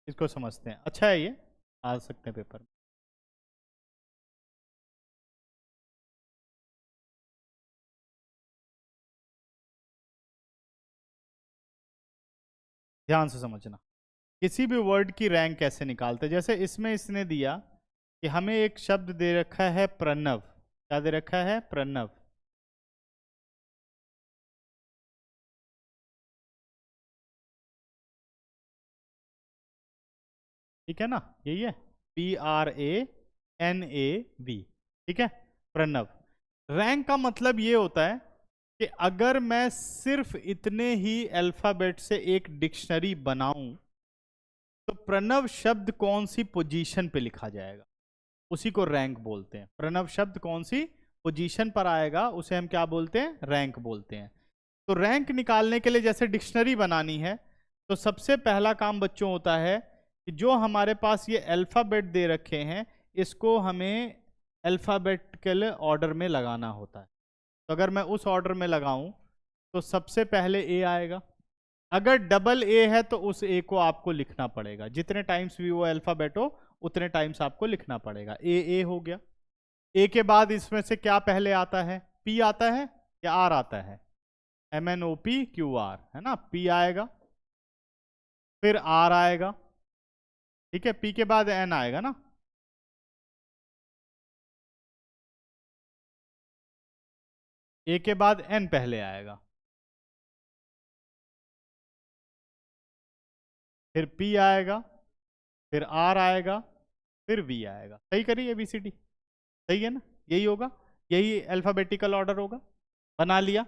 इसको समझते हैं। अच्छा है ये, आ सकते हैं पेपर में। ध्यान से समझना, किसी भी वर्ड की रैंक कैसे निकालते हैं। जैसे इसमें इसने दिया कि हमें एक शब्द दे रखा है प्रणव। क्या दे रखा है? प्रणव। ठीक है ना, यही है, PRANAV। ठीक है, प्रणव। रैंक का मतलब ये होता है कि अगर मैं सिर्फ इतने ही अल्फाबेट से एक डिक्शनरी बनाऊं तो प्रणव शब्द कौन सी पोजीशन पे लिखा जाएगा, उसी को रैंक बोलते हैं। प्रणव शब्द कौन सी पोजीशन पर आएगा उसे हम क्या बोलते हैं? रैंक बोलते हैं। तो रैंक निकालने के लिए जैसे डिक्शनरी बनानी है तो सबसे पहला काम बच्चों होता है कि जो हमारे पास ये अल्फाबेट दे रखे हैं इसको हमें अल्फाबेटिकल ऑर्डर में लगाना होता है। तो अगर मैं उस ऑर्डर में लगाऊं तो सबसे पहले ए आएगा। अगर डबल ए है तो उस ए को आपको लिखना पड़ेगा, जितने टाइम्स भी वो अल्फाबेट हो उतने टाइम्स आपको लिखना पड़ेगा। ए हो गया। ए के बाद इसमें से क्या पहले आता है? पी आता है या आर आता है? MNOPQR है ना, पी आएगा, फिर आर आएगा। ठीक है, पी के बाद एन आएगा ना। ए के बाद एन पहले आएगा, फिर पी आएगा, फिर आर आएगा, फिर वी आएगा। सही करिए ABCD, सही है ना, यही होगा, यही अल्फाबेटिकल ऑर्डर होगा। बना लिया।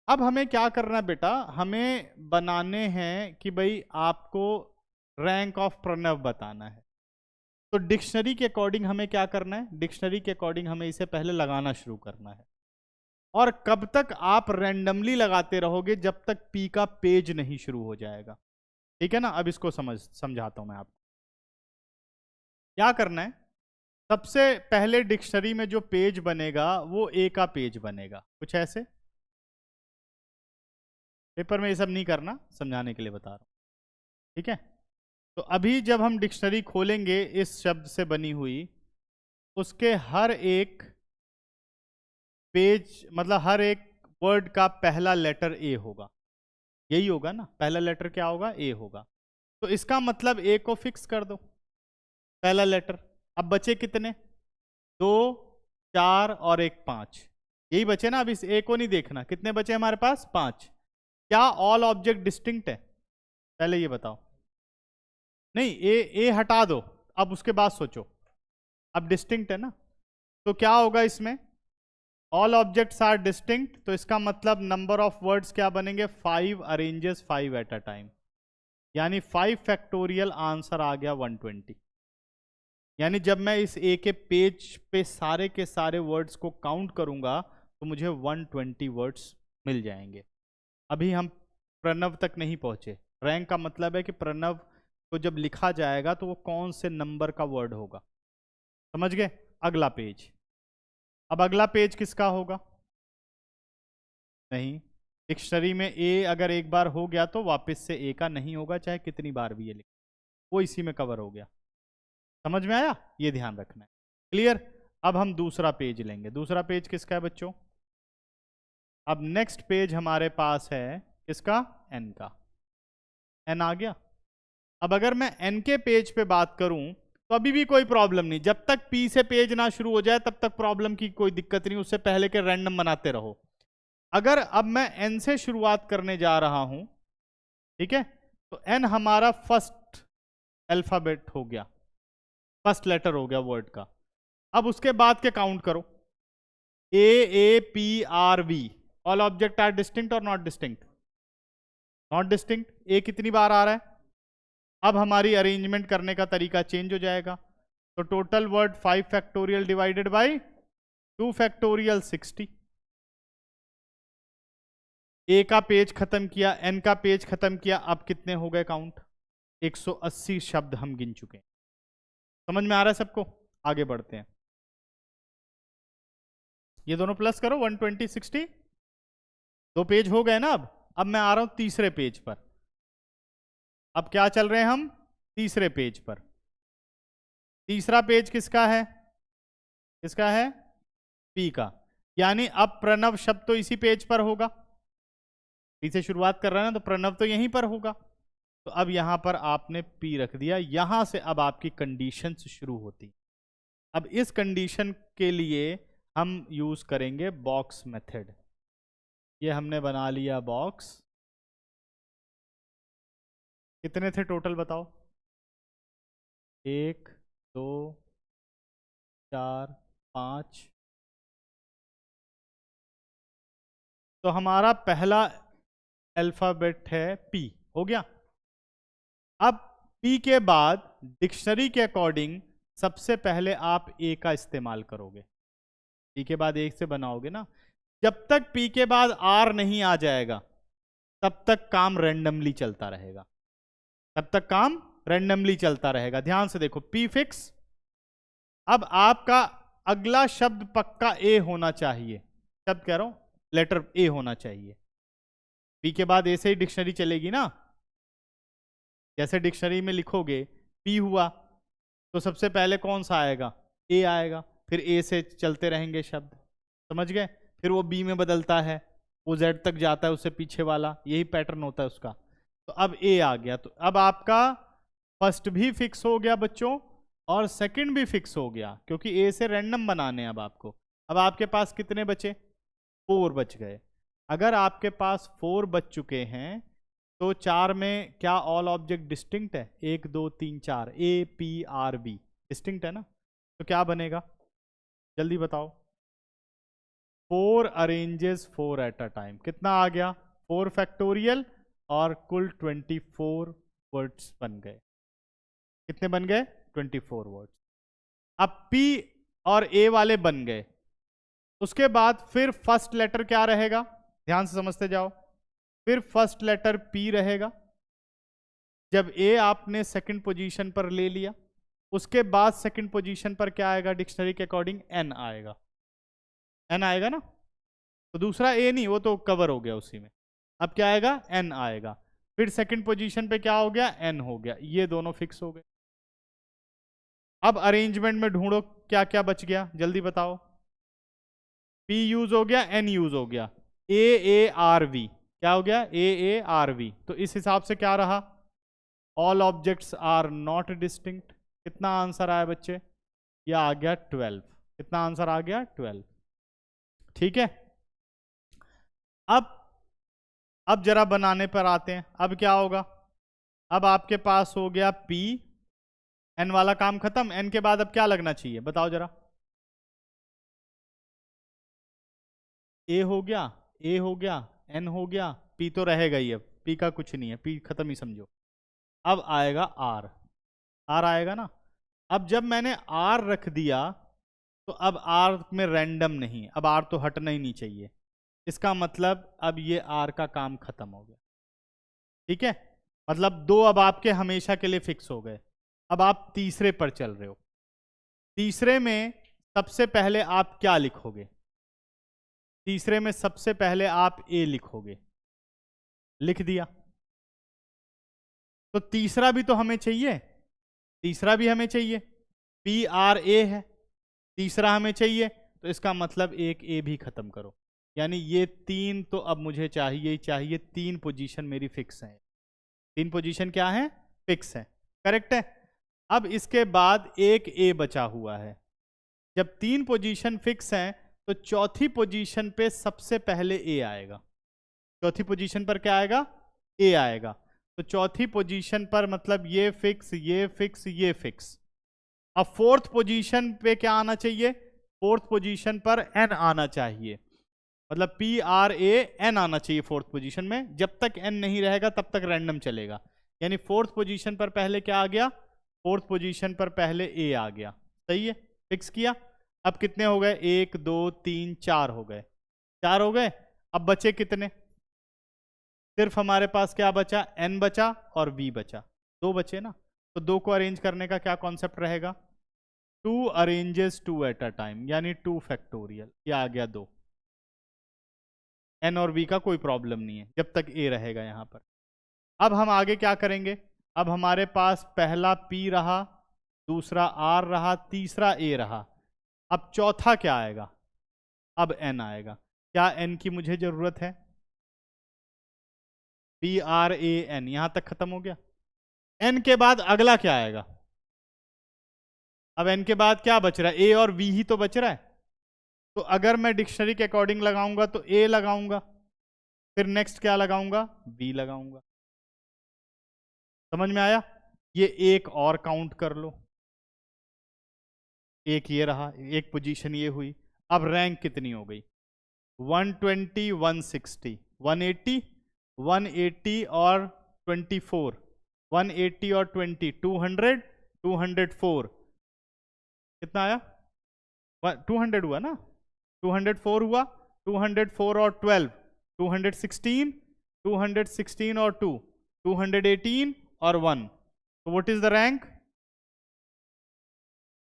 अब हमें क्या करना है बेटा, हमें बनाने हैं कि भाई आपको रैंक ऑफ प्रणव बताना है। तो डिक्शनरी के अकॉर्डिंग हमें क्या करना है? डिक्शनरी के अकॉर्डिंग हमें इसे पहले लगाना शुरू करना है। और कब तक आप रैंडमली लगाते रहोगे? जब तक पी का पेज नहीं शुरू हो जाएगा। ठीक है ना, अब इसको समझाता हूं मैं आपको क्या करना है। सबसे पहले डिक्शनरी में जो पेज बनेगा वो ए का पेज बनेगा, कुछ ऐसे। पेपर में ये सब नहीं करना, समझाने के लिए बता रहा हूं। ठीक है, तो अभी जब हम डिक्शनरी खोलेंगे इस शब्द से बनी हुई, उसके हर एक पेज मतलब हर एक वर्ड का पहला लेटर ए होगा। यही होगा ना, पहला लेटर क्या होगा? ए होगा। तो इसका मतलब ए को फिक्स कर दो, पहला लेटर। अब बचे कितने? 2, 4 और एक 5। यही बचे ना, अब इस ए को नहीं देखना। कितने बचे हमारे पास? 5। क्या ऑल ऑब्जेक्ट डिस्टिंक्ट है? पहले ये बताओ। नहीं, ए हटा दो, अब उसके बाद सोचो। अब डिस्टिंक्ट है ना, तो क्या होगा इसमें? ऑल ऑब्जेक्ट्स आर डिस्टिंक्ट, तो इसका मतलब नंबर ऑफ वर्ड्स क्या बनेंगे? 5 अरेंजेस 5 एट अ टाइम, यानी 5 फैक्टोरियल आंसर आ गया 120। यानी जब मैं इस ए के पेज पे सारे के सारे वर्ड्स को काउंट करूंगा तो मुझे 120 वर्ड्स मिल जाएंगे। अभी हम प्रणव तक नहीं पहुंचे। रैंक का मतलब है कि प्रणव को जब लिखा जाएगा तो वो कौन से नंबर का वर्ड होगा। समझ गए? अगला पेज। अब अगला पेज किसका होगा? नहीं, डिक्शनरी में ए अगर एक बार हो गया तो वापस से ए का नहीं होगा, चाहे कितनी बार भी ये लिखे, वो इसी में कवर हो गया। समझ में आया? ये ध्यान रखना है। क्लियर? अब हम दूसरा पेज लेंगे। दूसरा पेज किसका है बच्चों? अब नेक्स्ट पेज हमारे पास है किसका? एन का। एन आ गया। अब अगर मैं एन के पेज पे बात करूं तो अभी भी कोई प्रॉब्लम नहीं। जब तक पी से पेज ना शुरू हो जाए तब तक प्रॉब्लम की कोई दिक्कत नहीं, उससे पहले के रैंडम बनाते रहो। अगर अब मैं एन से शुरुआत करने जा रहा हूं, ठीक है, तो एन हमारा फर्स्ट अल्फाबेट हो गया, फर्स्ट लेटर हो गया वर्ड का। अब उसके बाद के काउंट करो। AAPRV, all object are distinct और not distinct? Not distinct. A कितनी बार आ रहा है? अब हमारी अरेंजमेंट करने का तरीका चेंज हो जाएगा। तो total word 5 factorial divided by 2 factorial 60। ए का पेज खत्म किया, एन का पेज खत्म किया, अब कितने हो गए काउंट? 180 शब्द हम गिन चुके हैं। समझ में आ रहा है सबको? आगे बढ़ते हैं। ये दोनों प्लस करो, 120 60, 2 पेज हो गए ना। अब मैं आ रहा हूं तीसरे पेज पर। अब क्या चल रहे हैं हम? तीसरे पेज पर। तीसरा पेज किसका है? किसका है? पी का। यानी अब प्रणव शब्द तो इसी पेज पर होगा, पी से शुरुआत कर रहा है ना, तो प्रणव तो यहीं पर होगा। तो अब यहां पर आपने पी रख दिया। यहां से अब आपकी कंडीशंस शुरू होती। अब इस कंडीशन के लिए हम यूज करेंगे बॉक्स मेथड। ये हमने बना लिया बॉक्स। कितने थे टोटल बताओ? 1 2 4 5। तो हमारा पहला अल्फाबेट है पी, हो गया। अब पी के बाद डिक्शनरी के अकॉर्डिंग सबसे पहले आप ए का इस्तेमाल करोगे। पी के बाद एक से बनाओगे ना। जब तक पी के बाद आर नहीं आ जाएगा तब तक काम रैंडमली चलता रहेगा, तब तक काम रैंडमली चलता रहेगा। ध्यान से देखो, पी फिक्स। अब आपका अगला शब्द पक्का ए होना चाहिए। शब्द कह रहा हूं, लेटर ए होना चाहिए। पी के बाद ए से ही डिक्शनरी चलेगी ना। जैसे डिक्शनरी में लिखोगे पी हुआ तो सबसे पहले कौन सा आएगा? ए आएगा। फिर ए से चलते रहेंगे शब्द, समझ गए? फिर वो बी में बदलता है, वो जेड तक जाता है, उससे पीछे वाला, यही पैटर्न होता है उसका। तो अब ए आ गया, तो अब आपका फर्स्ट भी फिक्स हो गया बच्चों और सेकंड भी फिक्स हो गया, क्योंकि ए से रैंडम बनाने अब आपको। अब आपके पास कितने बचे? 4 बच गए। अगर आपके पास 4 बच चुके हैं तो 4 में क्या ऑल ऑब्जेक्ट डिस्टिंक्ट है? 1 2 3 4, A P R B distinct है ना। तो क्या बनेगा जल्दी बताओ? 4 अरेंजेस 4 एट अ टाइम। कितना आ गया? 4 फैक्टोरियल और कुल 24 वर्ड्स बन गए। कितने बन गए? 24 वर्ड्स। अब पी और ए वाले बन गए। उसके बाद फिर फर्स्ट लेटर क्या रहेगा? ध्यान से समझते जाओ। फिर फर्स्ट लेटर पी रहेगा। जब ए आपने सेकंड पोजीशन पर ले लिया, उसके बाद सेकंड पोजीशन पर क्या आएगा? डिक्शनरी के अकॉर्डिंग एन आएगा। एन आएगा ना। तो दूसरा ए नहीं, वो तो कवर हो गया उसी में। अब क्या आएगा? एन आएगा। फिर सेकंड पोजीशन पे क्या हो गया? एन हो गया। ये दोनों फिक्स हो गए। अब अरेंजमेंट में ढूंढो क्या क्या बच गया, जल्दी बताओ। पी यूज हो गया, एन यूज हो गया, ए आर वी क्या हो गया? A R V. तो इस हिसाब से क्या रहा? All objects are not distinct. कितना आंसर आया बच्चे? यह आ गया 12। कितना आंसर आ गया? 12। ठीक है। अब जरा बनाने पर आते हैं। अब क्या होगा? अब आपके पास हो गया पी, एन वाला काम खत्म। एन के बाद अब क्या लगना चाहिए बताओ जरा? ए हो गया, ए हो गया, एन हो गया, पी तो रहेगा ही। अब पी का कुछ नहीं है, पी खत्म ही समझो। अब आएगा आर। आर आएगा ना। अब जब मैंने आर रख दिया तो अब आर में रैंडम नहीं, अब आर तो हटना ही नहीं चाहिए। इसका मतलब अब ये आर का काम खत्म हो गया। ठीक है, मतलब 2 अब आपके हमेशा के लिए फिक्स हो गए। अब आप तीसरे पर चल रहे हो। तीसरे में सबसे पहले आप क्या लिखोगे? तीसरे में सबसे पहले आप ए लिखोगे। लिख दिया। तो तीसरा भी तो हमें चाहिए, तीसरा भी हमें चाहिए। पी आर ए है, तीसरा हमें चाहिए। तो इसका मतलब एक ए भी खत्म करो। यानी ये 3 तो अब मुझे चाहिए ही चाहिए। 3 पोजीशन मेरी फिक्स है। 3 पोजीशन क्या है? फिक्स है। करेक्ट है। अब इसके बाद एक ए बचा हुआ है। जब 3 पोजीशन फिक्स हैं तो चौथी पोजीशन पे सबसे पहले ए आएगा। चौथी पोजीशन पर क्या आएगा? ए आएगा। तो चौथी पोजीशन पर मतलब ये फिक्स, ये फिक्स, ये फिक्स। अब फोर्थ पोजीशन पे क्या आना चाहिए? फोर्थ पोजीशन पर एन आना चाहिए। मतलब पी आर ए एन आना चाहिए फोर्थ पोजीशन में। जब तक एन नहीं रहेगा तब तक रैंडम चलेगा। यानी फोर्थ पोजीशन पर पहले क्या आ गया? फोर्थ पोजीशन पर पहले ए आ गया। सही है, फिक्स किया। अब कितने हो गए? 1 2 3 4 हो गए। 4 हो गए। अब बचे कितने? सिर्फ हमारे पास क्या बचा? एन बचा और वी बचा। 2 बचे ना। तो 2 को अरेंज करने का क्या कॉन्सेप्ट रहेगा? 2 अरेंजेस 2 एट अ टाइम, यानी 2 फैक्टोरियल। ये आ गया 2। एन और वी का कोई प्रॉब्लम नहीं है जब तक ए रहेगा यहां पर। अब हम आगे क्या करेंगे? अब हमारे पास पहला P रहा, दूसरा R रहा, तीसरा A रहा। अब चौथा क्या आएगा? अब N आएगा। क्या N की मुझे जरूरत है? PRAN, यहां तक खत्म हो गया। N के बाद अगला क्या आएगा? अब N के बाद क्या बच रहा है? A और V ही तो बच रहा है। तो अगर मैं डिक्शनरी के अकॉर्डिंग लगाऊंगा तो A लगाऊंगा, फिर नेक्स्ट क्या लगाऊंगा? B लगाऊंगा। समझ में आया? ये एक और काउंट कर लो, एक ये रहा, एक पोजीशन ये हुई। अब रैंक कितनी हो गई? 120, 160, 180, 180 और 24, 180 और 20, 200, 204। कितना आया? 200 हुआ ना? 204 हुआ, 204 और 12, 216, 216 और 2, 218 और 1। तो what is the rank?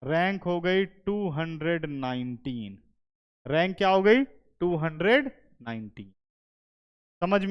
Rank हो गई 219। रैंक क्या हो गई? 219। समझ में